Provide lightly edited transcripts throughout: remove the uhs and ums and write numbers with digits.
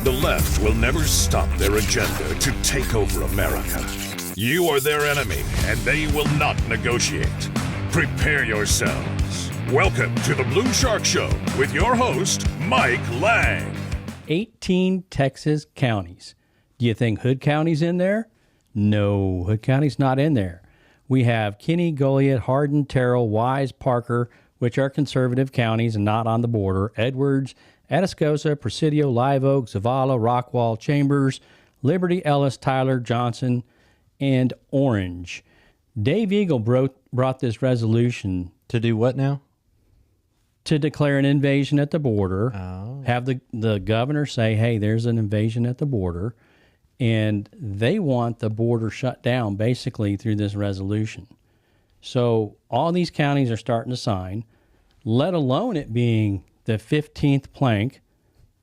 The left will never stop their agenda to take over America. You are their enemy, and they will not negotiate. Prepare yourselves. Welcome to the Blue Shark Show with your host, Mike Lang. 18 Texas counties. Do you think Hood County's in there? No, Hood County's not in there. We have Kinney, Goliad, Hardin, Terrell, Wise, Parker, which are conservative counties and not on the border, Edwards, Atascosa, Presidio, Live Oak, Zavala, Rockwall, Chambers, Liberty, Ellis, Tyler, Johnson, and Orange. Dave Eagle brought this resolution. To do what now? To declare an invasion at the border. Oh. Have the governor say, hey, there's an invasion at the border. And they want the border shut down basically through this resolution. So all these counties are starting to sign, let alone it being the 15th plank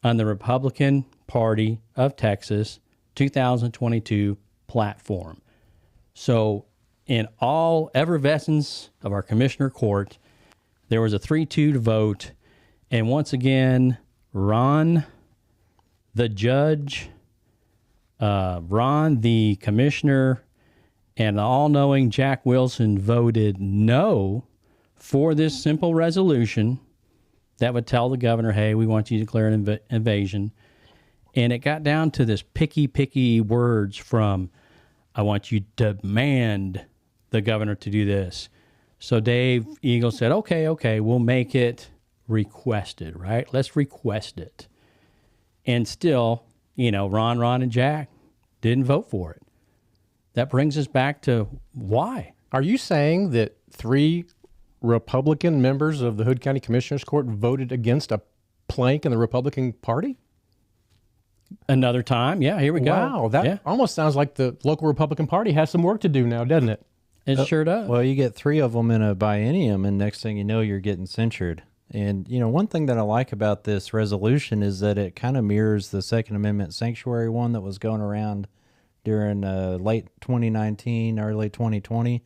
on the Republican Party of Texas 2022 platform. So in all effervescence of our commissioner court, there was a 3-2 vote. And once again, Ron, the judge, Ron, the commissioner, and the all-knowing Jack Wilson voted no for this simple resolution that would tell the governor, hey, we want you to declare an invasion. And it got down to this picky words from, I want you to demand the governor to do this. So Dave Eagle said, okay, we'll make it requested, right? Let's request it. And still, Ron, and Jack didn't vote for it. That brings us back to why. Are you saying that 3 Republican members of the Hood County Commissioners Court voted against a plank in the Republican Party? Another time. Yeah, here we go. Wow, that almost sounds like the local Republican Party has some work to do now, doesn't it? It sure does. Well, you get 3 of them in a biennium, and next thing you know, you're getting censured. And, one thing that I like about this resolution is that it kind of mirrors the Second Amendment sanctuary one that was going around during late 2019, early 2020.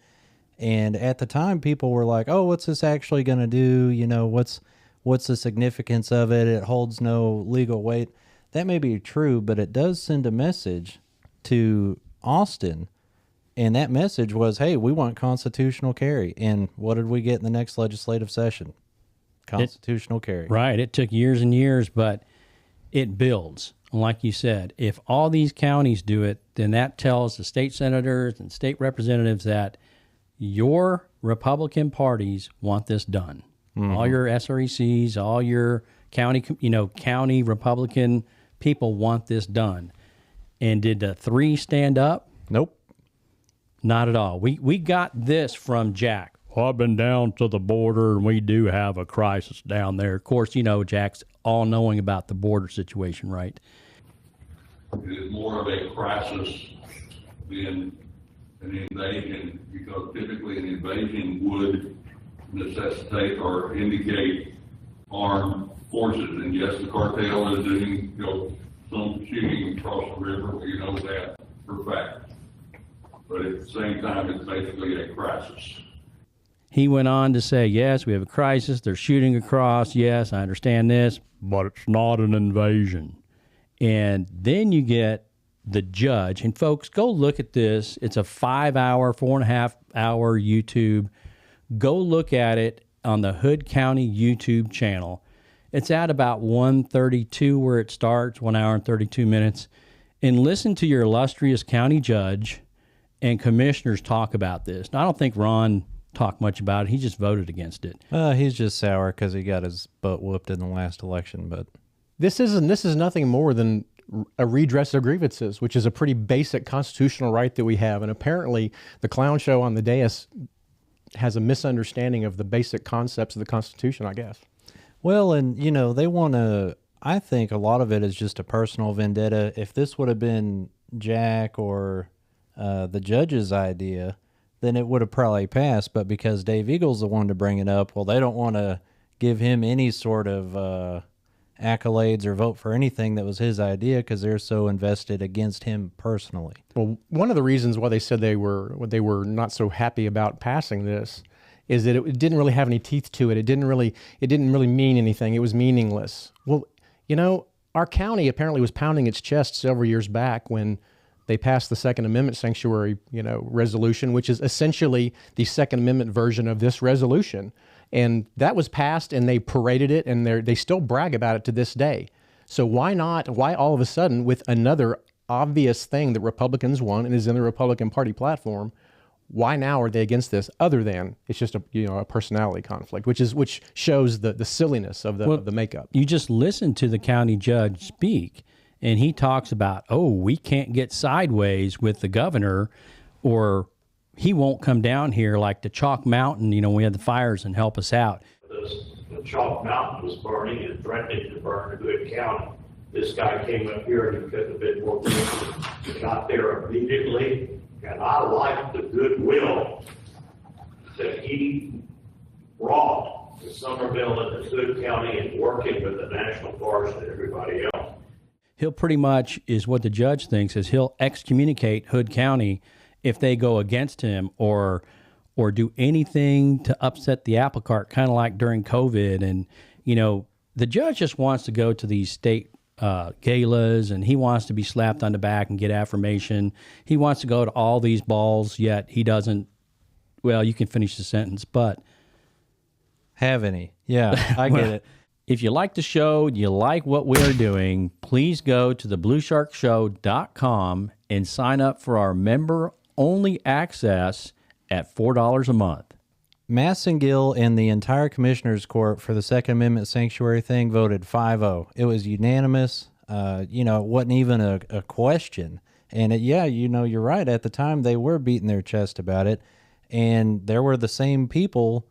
And at the time, people were like, oh, what's this actually going to do? What's the significance of it? It holds no legal weight. That may be true, but it does send a message to Austin. And that message was, hey, we want constitutional carry. And what did we get in the next legislative session? Constitutional carry. Right. It took years and years, but it builds. Like you said, if all these counties do it, then that tells the state senators and state representatives that your Republican parties want this done. Mm-hmm. All your SRECs, all your county Republican people want this done. And did the 3 stand up? Nope. Not at all. We got this from Jack. Well, I've been down to the border, and we do have a crisis down there. Of course, Jack's all-knowing about the border situation, right? It is more of a crisis than an invasion, because typically an invasion would necessitate or indicate armed forces. And yes, the cartel is doing some shooting across the river. We know that for a fact. But at the same time, it's basically a crisis. He went on to say, yes, we have a crisis. They're shooting across. Yes, I understand this, but it's not an invasion. And then you get the judge. And folks, go look at this. It's a 5-hour, 4.5-hour YouTube. Go look at it on the Hood County YouTube channel. It's at about 1:32 where it starts, 1 hour and 32 minutes. And listen to your illustrious county judge and commissioners talk about this. Now, I don't think Ron talked much about it. He just voted against it. He's just sour because he got his butt whooped in the last election. But this is nothing more than a redress of grievances, which is a pretty basic constitutional right that we have. And apparently, the clown show on the dais has a misunderstanding of the basic concepts of the Constitution, I guess. Well, and they want to. I think a lot of it is just a personal vendetta. If this would have been Jack or the judge's idea, then it would have probably passed. But because Dave Eagle's the one to bring it up, well, they don't want to give him any sort of accolades or vote for anything that was his idea because they're so invested against him personally. Well, one of the reasons why they said they were not so happy about passing this is that it didn't really have any teeth to it. It didn't really mean anything. It was meaningless. Well, our county apparently was pounding its chest several years back when they passed the Second Amendment sanctuary, resolution, which is essentially the Second Amendment version of this resolution. And that was passed, and they paraded it, and they still brag about it to this day. So why all of a sudden, with another obvious thing that Republicans want and is in the Republican Party platform, why now are they against this? Other than it's just a personality conflict, which shows the silliness of the makeup. You just listen to the county judge speak, and he talks about, we can't get sideways with the governor, or he won't come down here like the Chalk Mountain. We had the fires and help us out. The Chalk Mountain was burning and threatening to burn Hood County. This guy came up here and he could have been more careful. He got there immediately, and I like the goodwill that he brought to Somerville and to Hood County and working with the National Forest and everybody else. He'll pretty much, is what the judge thinks, is he'll excommunicate Hood County if they go against him or do anything to upset the apple cart, kind of like during COVID. And, the judge just wants to go to these state galas, and he wants to be slapped on the back and get affirmation. He wants to go to all these balls, yet he doesn't. Well, you can finish the sentence, but have any. Yeah, I get it. If you like the show, you like what we're doing, please go to thebluesharkshow.com and sign up for our member-only access at $4 a month. Massingill and the entire Commissioners Court for the Second Amendment sanctuary thing voted 5-0. It was unanimous. It wasn't even a question. And you're right. At the time, they were beating their chest about it. And there were the same people,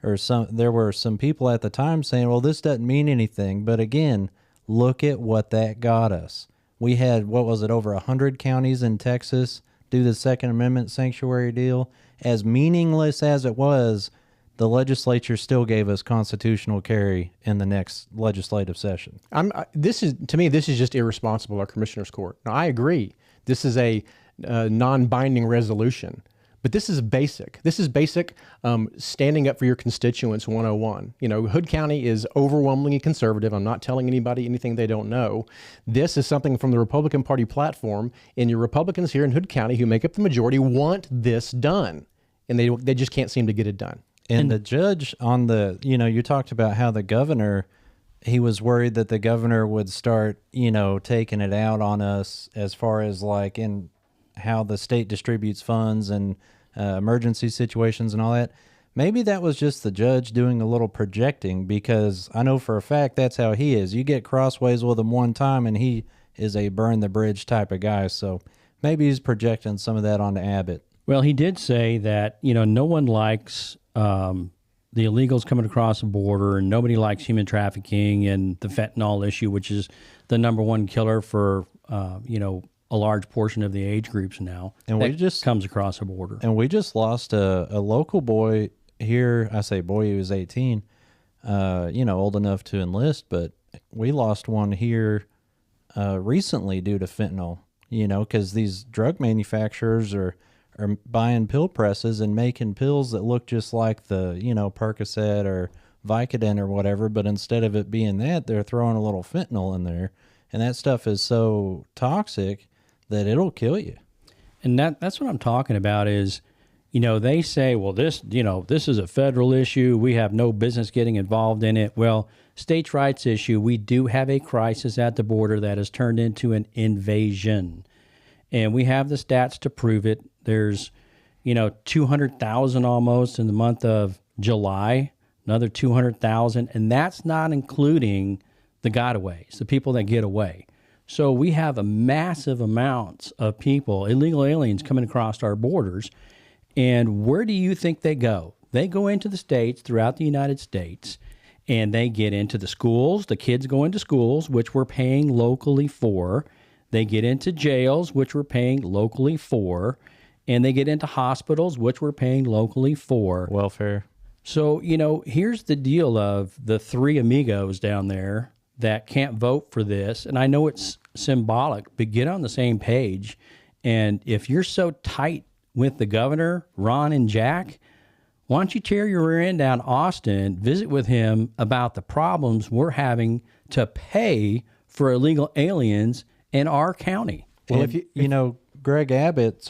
there were some people at the time saying, well, this doesn't mean anything. But again, look at what that got us. We had, over 100 counties in Texas do the Second Amendment sanctuary deal. As meaningless as it was, the legislature still gave us constitutional carry in the next legislative session. This is just irresponsible, our Commissioners Court. Now, I agree. This is a non-binding resolution. But this is basic. This is basic standing up for your constituents 101. Hood County is overwhelmingly conservative. I'm not telling anybody anything they don't know. This is something from the Republican Party platform, and your Republicans here in Hood County who make up the majority want this done, and they just can't seem to get it done. And the judge on you talked about how the governor, he was worried that the governor would start, taking it out on us as far as in how the state distributes funds and emergency situations and all that. Maybe that was just the judge doing a little projecting, because I know for a fact that's how he is. You get crossways with him one time and he is a burn the bridge type of guy. So maybe he's projecting some of that onto Abbott. Well, he did say that, no one likes the illegals coming across the border, and nobody likes human trafficking and the fentanyl issue, which is the number one killer for, a large portion of the age groups now. And we just comes across the border. And we just lost a local boy here. I say boy, he was 18, old enough to enlist, but we lost one here recently due to fentanyl, because these drug manufacturers are buying pill presses and making pills that look just like the, Percocet or Vicodin or whatever, but instead of it being that, they're throwing a little fentanyl in there. And that stuff is so toxic that it'll kill you. And that's what I'm talking about is, they say, well, this is a federal issue. We have no business getting involved in it. Well, states' rights issue, we do have a crisis at the border that has turned into an invasion. And we have the stats to prove it. There's, 200,000 almost in the month of July, another 200,000. And that's not including the gotaways, the people that get away. So we have a massive amounts of people, illegal aliens, coming across our borders. And where do you think they go? They go into the states throughout the United States, and they get into the schools. The kids go into schools, which we're paying locally for. They get into jails, which we're paying locally for. And they get into hospitals, which we're paying locally for. Welfare. So, here's the deal of the three amigos down there that can't vote for this. And I know it's symbolic, but get on the same page. And if you're so tight with the governor, Ron and Jack, why don't you tear your rear end down Austin, visit with him about the problems we're having to pay for illegal aliens in our county. Well, if you know, Greg Abbott,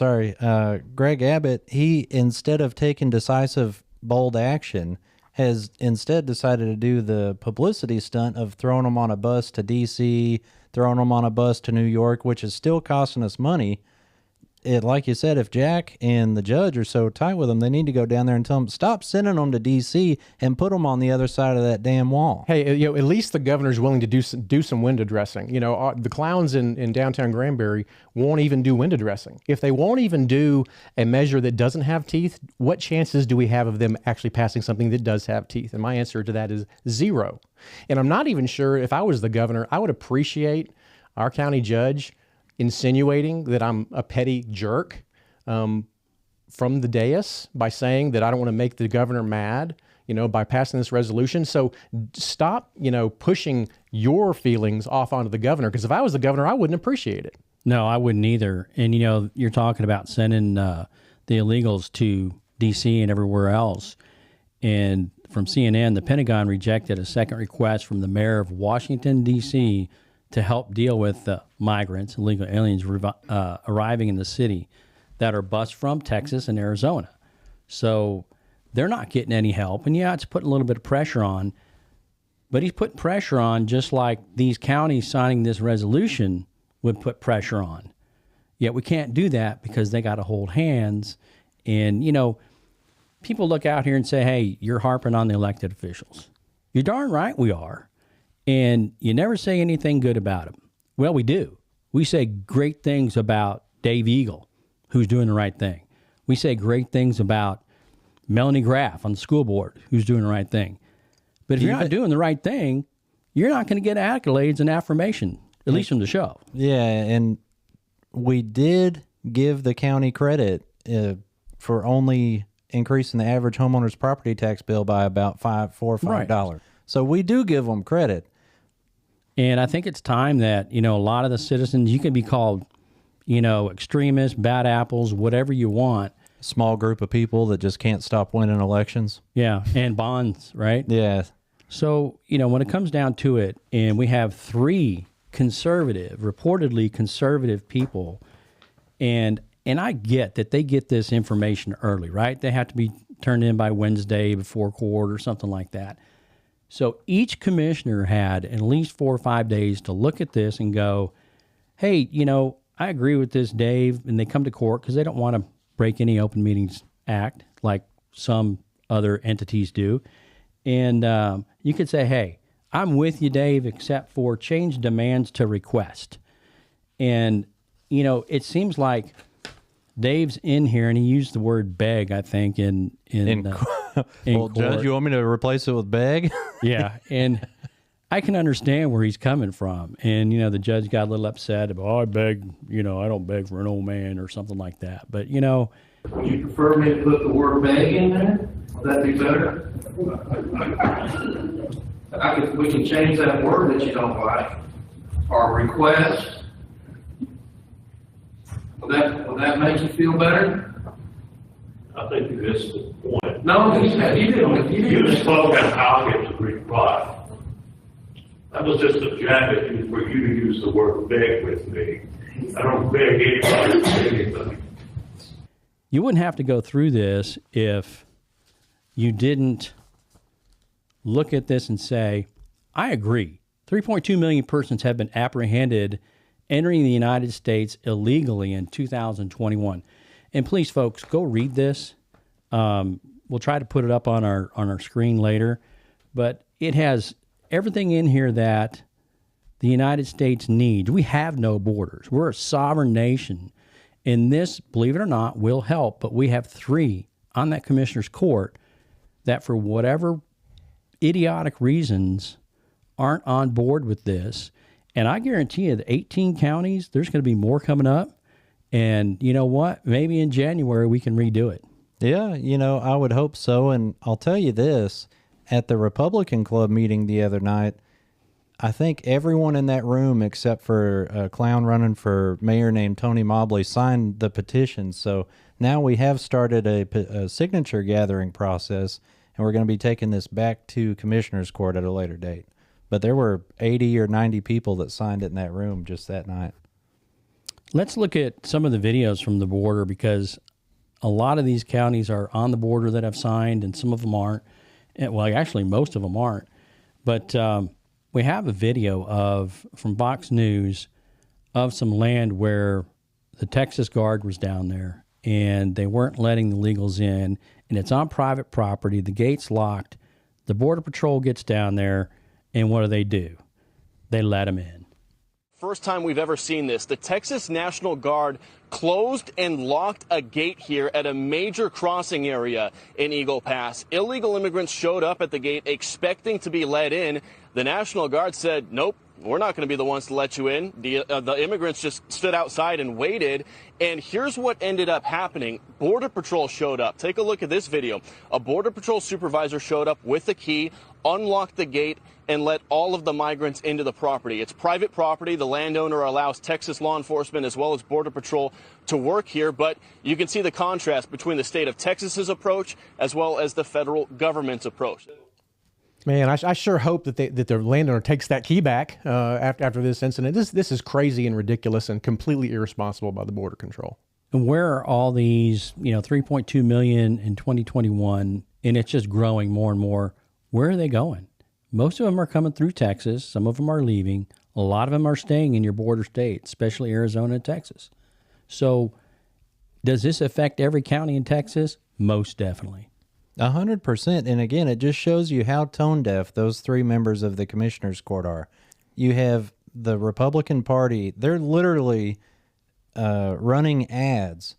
he, instead of taking decisive, bold action, has instead decided to do the publicity stunt of throwing them on a bus to D.C., throwing them on a bus to New York, which is still costing us money. Like you said, if Jack and the judge are so tight with them, they need to go down there and tell them, stop sending them to D.C. and put them on the other side of that damn wall. Hey, you know, at least the governor's willing to do some window dressing. You know, the clowns in downtown Granbury won't even do window dressing. If they won't even do a measure that doesn't have teeth, what chances do we have of them actually passing something that does have teeth? And my answer to that is zero. And I'm not even sure, if I was the governor, I would appreciate our county judge insinuating that I'm a petty jerk from the dais by saying that I don't want to make the governor mad, you know, by passing this resolution. So stop, you know, pushing your feelings off onto the governor, because if I was the governor, I wouldn't appreciate it. No, I wouldn't either. And, you know, you're talking about sending the illegals to D.C. and everywhere else. And from CNN, the Pentagon rejected a second request from the mayor of Washington, D.C., to help deal with migrants, illegal aliens arriving in the city that are bused from Texas and Arizona. So they're not getting any help. And yeah, it's putting a little bit of pressure on, but he's putting pressure on just like these counties signing this resolution would put pressure on. Yet we can't do that because they got to hold hands. And, you know, people look out here and say, hey, you're harping on the elected officials. You're darn right we are. And you never say anything good about him. Well, we do. We say great things about Dave Eagle, who's doing the right thing. We say great things about Melanie Graff on the school board, who's doing the right thing. But if you're not doing the right thing, you're not going to get accolades and affirmation, at least from the show. Yeah, and we did give the county credit for only increasing the average homeowner's property tax bill by about $4 or $5. Right. So we do give them credit. And I think it's time that, you know, a lot of the citizens, you can be called, you know, extremists, bad apples, whatever you want. A small group of people that just can't stop winning elections. Yeah, and bonds, right? Yeah. So, you know, when it comes down to it, and we have three reportedly conservative people, and I get that they get this information early, right? They have to be turned in by Wednesday before court or something like that. So each commissioner had at least 4 or 5 days to look at this and go, hey, you know, I agree with this, Dave. And they come to court because they don't want to break any Open Meetings Act like some other entities do. And you could say, hey, I'm with you, Dave, except for change demands to request. And, you know, it seems like Dave's in here, and he used the word beg, I think, in well, court. Judge, you want me to replace it with beg? Yeah, and I can understand where he's coming from. And, you know, the judge got a little upset about, I beg, you know, I don't beg for an old man or something like that. But, you know. Would you prefer me to put the word beg in there? Would that be better? We can change that word that you don't like, or request. Would that make you feel better? I think you missed the point. No, you didn't. You spoke and I'll get to reply. That was just a jab for you to use the word beg with me. I don't beg anybody to say anything. You wouldn't have to go through this if you didn't look at this and say, I agree. 3.2 million persons have been apprehended entering the United States illegally in 2021. And please, folks, go read this. We'll try to put it up on our screen later. But it has everything in here that the United States needs. We have no borders. We're a sovereign nation. And this, believe it or not, will help. But we have three on that commissioner's court that, for whatever idiotic reasons, aren't on board with this. And I guarantee you, the 18 counties, there's going to be more coming up. And you know what? Maybe in January we can redo it. Yeah, you know, I would hope so. And I'll tell you this, at the Republican Club meeting the other night, I think everyone in that room except for a clown running for mayor named Tony Mobley signed the petition. So now we have started a signature gathering process, and we're going to be taking this back to Commissioner's Court at a later date. But there were 80 or 90 people that signed it in that room just that night. Let's look at some of the videos from the border, because a lot of these counties are on the border that have signed, and some of them aren't. Well, actually, most of them aren't. But we have a video from Fox News of some land where the Texas Guard was down there, and they weren't letting the illegals in, and it's on private property. The gate's locked. The Border Patrol gets down there, and what do? They let them in. First time we've ever seen this. The Texas National Guard closed and locked a gate here at a major crossing area in Eagle Pass. Illegal immigrants showed up at the gate expecting to be let in. The National Guard said, nope, we're not going to be the ones to let you in. The immigrants just stood outside and waited. And here's what ended up happening. Border Patrol showed up. Take a look at this video. A Border Patrol supervisor showed up with the key, unlocked the gate, and let all of the migrants into the property. It's private property. The landowner allows Texas law enforcement as well as Border Patrol to work here, but you can see the contrast between the state of Texas's approach as well as the federal government's approach. Man, I sure hope that the landowner takes that key back after this incident. This is crazy and ridiculous and completely irresponsible by the Border Control. And where are all these, 3.2 million in 2021, and it's just growing more and more? Where are they going? Most of them are coming through Texas. Some of them are leaving. A lot of them are staying in your border states, especially Arizona and Texas. So does this affect every county in Texas? Most definitely. 100%. And again, it just shows you how tone deaf those three members of the Commissioner's Court are. You have the Republican Party. They're literally running ads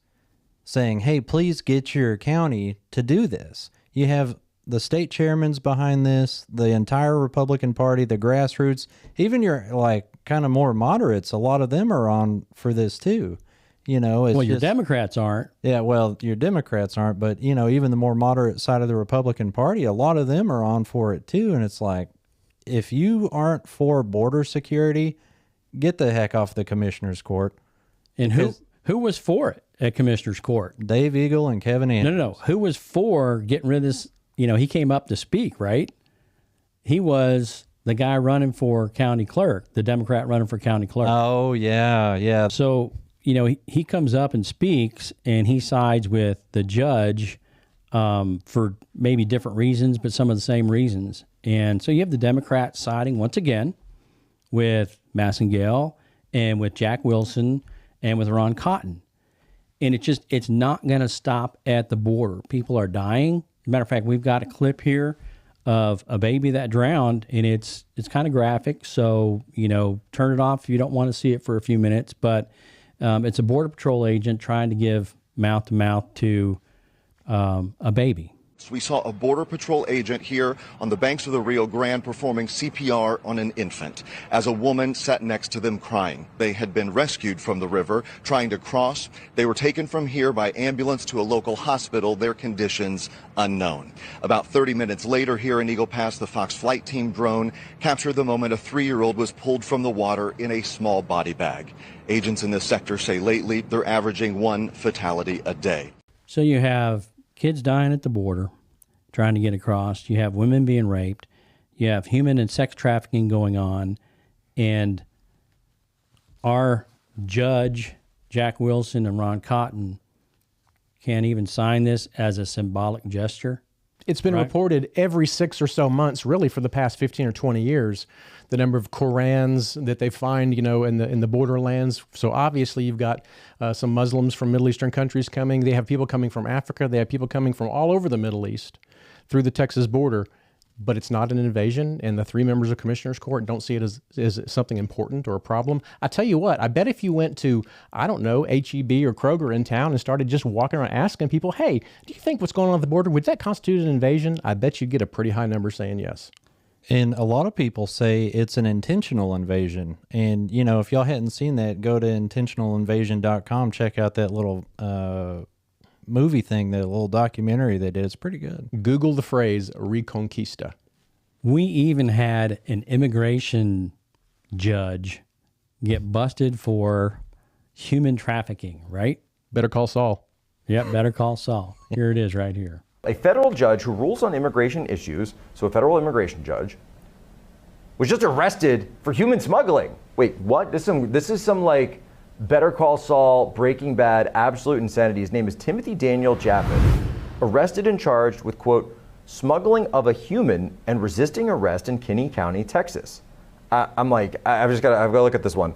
saying, hey, please get your county to do this. You have the state chairman's behind this, the entire Republican Party, the grassroots, even your kind of more moderates, a lot of them are on for this too. It's your Democrats aren't. Yeah, well, your Democrats aren't, but even the more moderate side of the Republican Party, a lot of them are on for it too. And it's like, if you aren't for border security, get the heck off the Commissioner's Court. And who was for it at Commissioner's Court? Dave Eagle and Kevin Andrews. No. Who was for getting rid of this? He came up to speak, right? He was the guy running for county clerk, the Democrat running for county clerk. Oh, yeah. So, he comes up and speaks, and he sides with the judge for maybe different reasons, but some of the same reasons. And so you have the Democrats siding once again with Massingill and with Jack Wilson and with Ron Cotton. And it's not going to stop at the border. People are dying. As a matter of fact, we've got a clip here of a baby that drowned, and it's kind of graphic. So, turn it off if you don't want to see it for a few minutes. But it's a Border Patrol agent trying to give mouth-to-mouth to a baby. We saw a Border Patrol agent here on the banks of the Rio Grande performing CPR on an infant as a woman sat next to them crying. They had been rescued from the river trying to cross. They were taken from here by ambulance to a local hospital, their conditions unknown. About 30 minutes later here in Eagle Pass, the Fox flight team drone captured the moment a 3-year-old was pulled from the water in a small body bag. Agents in this sector say lately they're averaging 1 fatality a day. So you have kids dying at the border, trying to get across. You have women being raped. You have human and sex trafficking going on. And our judge, Jack Wilson and Ron Cotton, can't even sign this as a symbolic gesture. It's been reported every 6 or so months, really, for the past 15 or 20 years, the number of Korans that they find, in the borderlands. So obviously you've got some Muslims from Middle Eastern countries coming. They have people coming from Africa. They have people coming from all over the Middle East through the Texas border. But it's not an invasion, and the 3 members of Commissioner's Court don't see it as something important or a problem. I tell you what, I bet if you went to, H-E-B or Kroger in town and started just walking around asking people, hey, do you think what's going on at the border, would that constitute an invasion? I bet you'd get a pretty high number saying yes. And a lot of people say it's an intentional invasion. And, if y'all hadn't seen that, go to intentionalinvasion.com, check out that little movie thing, that little documentary they did. It's pretty good. Google the phrase Reconquista. We even had an immigration judge get busted for human trafficking, right? Better call Saul. Yep, better call Saul. Here it is right here. A federal judge who rules on immigration issues, so a federal immigration judge, was just arrested for human smuggling. Wait, what? This is some like Better Call Saul, Breaking Bad, absolute insanity. His name is Timothy Daniel Japhet, arrested and charged with, quote, smuggling of a human and resisting arrest in Kinney County, Texas. I've got to look at this one.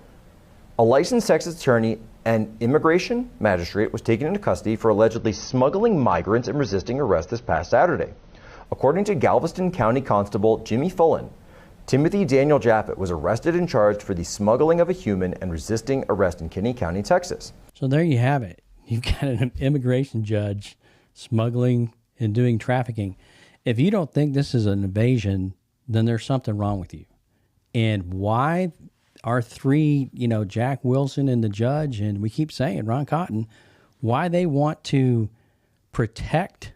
A licensed Texas attorney and immigration magistrate was taken into custody for allegedly smuggling migrants and resisting arrest this past Saturday. According to Galveston County Constable Jimmy Fullen, Timothy Daniel Japhet was arrested and charged for the smuggling of a human and resisting arrest in Kinney County, Texas. So there you have it. You've got an immigration judge smuggling and doing trafficking. If you don't think this is an invasion, then there's something wrong with you. And why our three, Jack Wilson and the judge, and we keep saying Ron Cotton, why they want to protect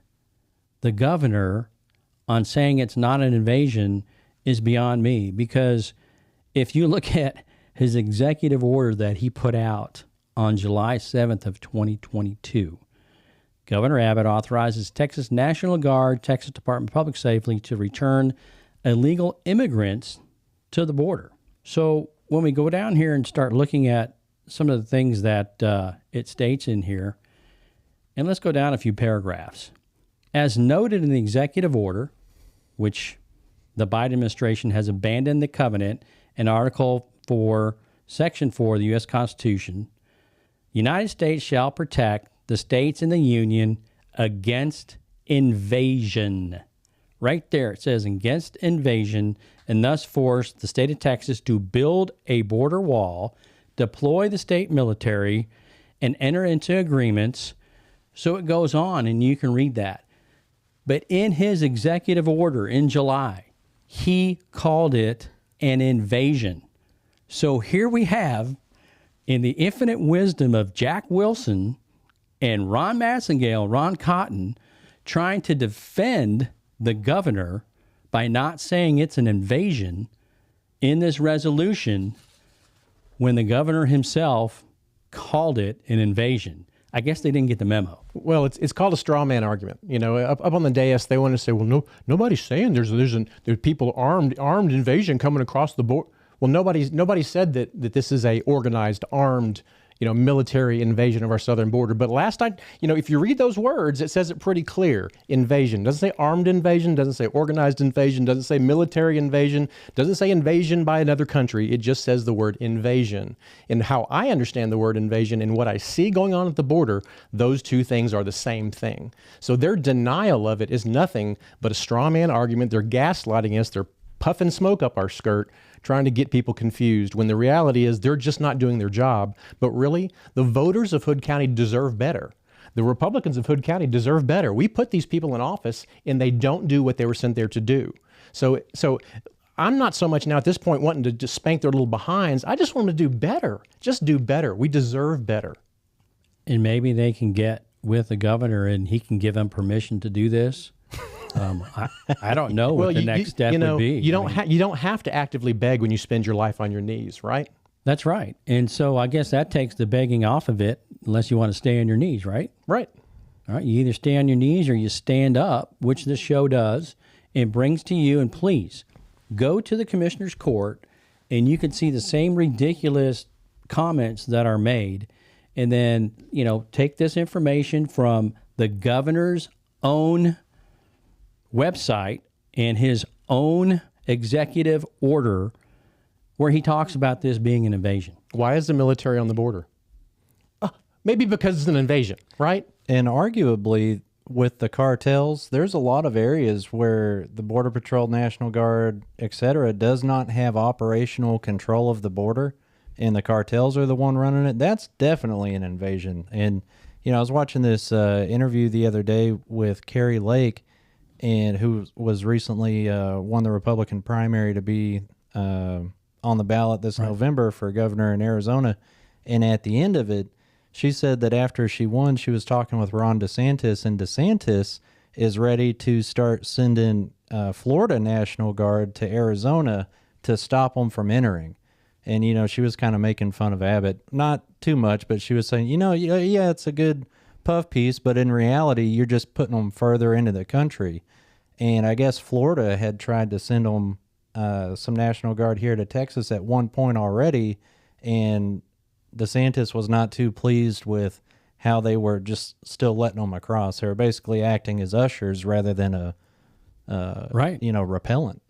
the governor on saying it's not an invasion is beyond me. Because if you look at his executive order that he put out on July 7th of 2022, Governor Abbott authorizes Texas National Guard, Texas Department of Public Safety to return illegal immigrants to the border. So when we go down here and start looking at some of the things that it states in here, and let's go down a few paragraphs. As noted in the executive order, which the Biden administration has abandoned the covenant and Article 4, Section 4 of the U.S. Constitution, the United States shall protect the states in the Union against invasion. Right there, it says against invasion, and thus force the state of Texas to build a border wall, deploy the state military, and enter into agreements. So it goes on, and you can read that. But in his executive order in July, he called it an invasion. So here we have, in the infinite wisdom of Jack Wilson and Ron Massingill, Ron Cotton, trying to defend the governor by not saying it's an invasion in this resolution when the governor himself called it an invasion. I guess they didn't get the memo. Well, it's called a straw man argument. Up on the dais, they want to say, well, nobody's saying there's people armed invasion coming across the border. Well, nobody said that this is a organized armed military invasion of our southern border. But last night, if you read those words, it says it pretty clear. Invasion. Doesn't say armed invasion, doesn't say organized invasion, doesn't say military invasion, doesn't say invasion by another country. It just says the word invasion. And how I understand the word invasion and what I see going on at the border, those two things are the same thing. So their denial of it is nothing but a straw man argument. They're gaslighting us. They're puffing smoke up our skirt, trying to get people confused, when the reality is they're just not doing their job. But really, the voters of Hood County deserve better. The Republicans of Hood County deserve better. We put these people in office, and they don't do what they were sent there to do. So I'm not so much now at this point wanting to just spank their little behinds. I just want them to do better. Just do better. We deserve better. And maybe they can get with the governor, and he can give them permission to do this. I don't know what the next step would be. You don't have to actively beg when you spend your life on your knees, right? That's right. And so I guess that takes the begging off of it, unless you want to stay on your knees, right? Right. All right. You either stay on your knees or you stand up, which this show does, and brings to you. And please go to the commissioner's court, and you can see the same ridiculous comments that are made. And then, take this information from the governor's own website and his own executive order where he talks about this being an invasion. Why is the military on the border? Maybe because it's an invasion, right? And arguably, with the cartels, there's a lot of areas where the Border Patrol, National Guard, etc., does not have operational control of the border, and the cartels are the one running it. That's definitely an invasion. And, I was watching this interview the other day with Carrie Lake, and who was recently won the Republican primary to be on the ballot this November for governor in Arizona. And at the end of it, she said that after she won, she was talking with Ron DeSantis, and DeSantis is ready to start sending Florida National Guard to Arizona to stop them from entering. And, she was kind of making fun of Abbott. Not too much, but she was saying, yeah, it's a good puff piece, but in reality, you're just putting them further into the country. And I guess Florida had tried to send them some National Guard here to Texas at one point already, and DeSantis was not too pleased with how they were just still letting them across. They were basically acting as ushers rather than a repellent.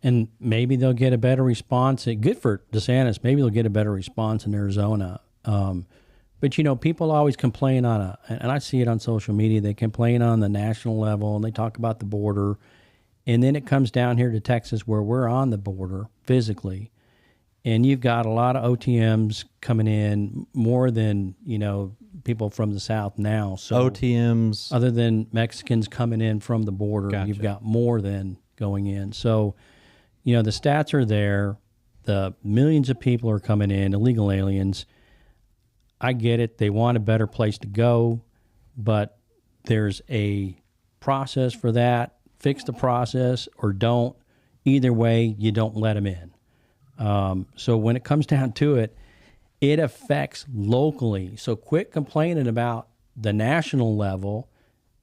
And maybe they'll get a better response. Good for DeSantis. Maybe they'll get a better response in Arizona. But, people always complain and I see it on social media, they complain on the national level and they talk about the border. And then it comes down here to Texas where we're on the border physically. And you've got a lot of OTMs coming in, more than, people from the South now. So OTMs. Other than Mexicans coming in from the border, Gotcha. You've got more than going in. So, the stats are there. The millions of people are coming in, illegal aliens. I get it. They want a better place to go, but there's a process for that. Fix the process or don't. Either way, you don't let them in. So when it comes down to it, it affects locally. So quit complaining about the national level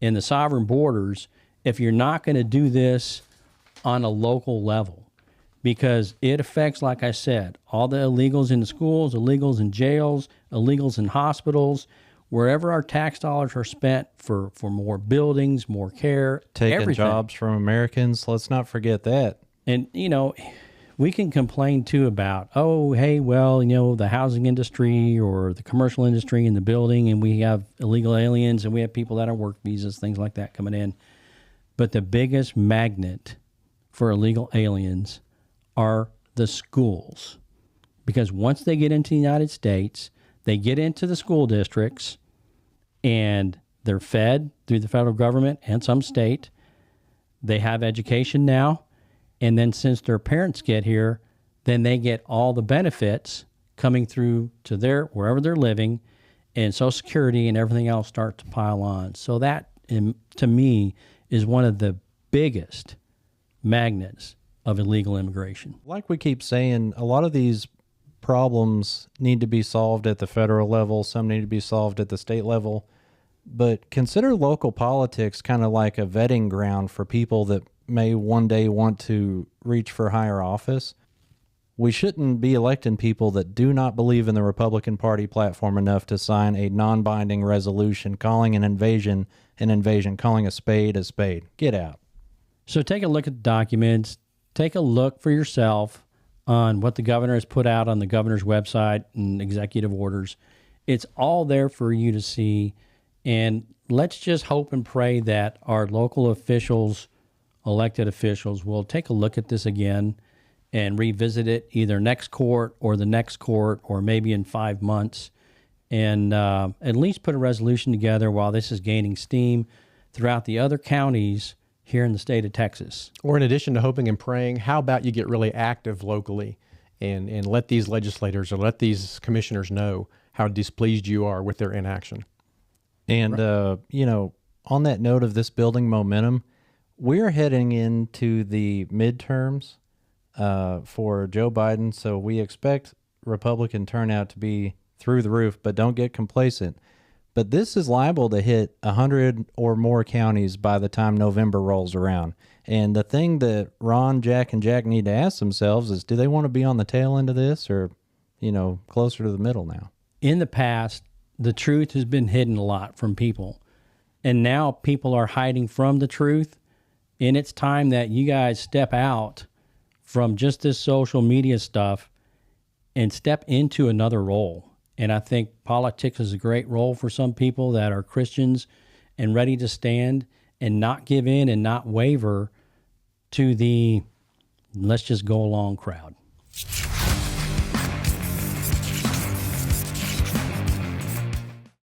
and the sovereign borders if you're not going to do this on a local level. Because it affects, like I said, all the illegals in the schools, illegals in jails, illegals in hospitals, wherever our tax dollars are spent for more buildings, more care, taking everything. Jobs from Americans. Let's not forget that. And, we can complain too about, the housing industry or the commercial industry in the building, and we have illegal aliens and we have people that are work visas, things like that coming in. But the biggest magnet for illegal aliens are the schools. Because once they get into the United States, they get into the school districts and they're fed through the federal government and some state. They have education now. And then since their parents get here, then they get all the benefits coming through to wherever they're living, and Social Security and everything else start to pile on. So that, to me, is one of the biggest magnets of illegal immigration. Like we keep saying, a lot of these problems need to be solved at the federal level. Some need to be solved at the state level. But consider local politics kind of like a vetting ground for people that may one day want to reach for higher office. We shouldn't be electing people that do not believe in the Republican Party platform enough to sign a non-binding resolution calling an invasion, calling a spade. Get out. So take a look at the documents. Take a look for yourself on what the governor has put out on the governor's website and executive orders. It's all there for you to see. And let's just hope and pray that our local officials, elected officials, will take a look at this again and revisit it either next court or the next court or maybe in 5 months, and at least put a resolution together while this is gaining steam throughout the other counties here in the state of Texas. Or in addition to hoping and praying, how about you get really active locally and let these legislators or let these commissioners know how displeased you are with their inaction. And, on that note of this building momentum, we're heading into the midterms for Joe Biden, so we expect Republican turnout to be through the roof, but don't get complacent. But this is liable to hit 100 or more counties by the time November rolls around. And the thing that Ron, Jack, and Jack need to ask themselves is, do they want to be on the tail end of this or, closer to the middle now? In the past, the truth has been hidden a lot from people. And now people are hiding from the truth. And it's time that you guys step out from just this social media stuff and step into another role. And I think politics is a great role for some people that are Christians and ready to stand and not give in and not waver to the let's just go along crowd.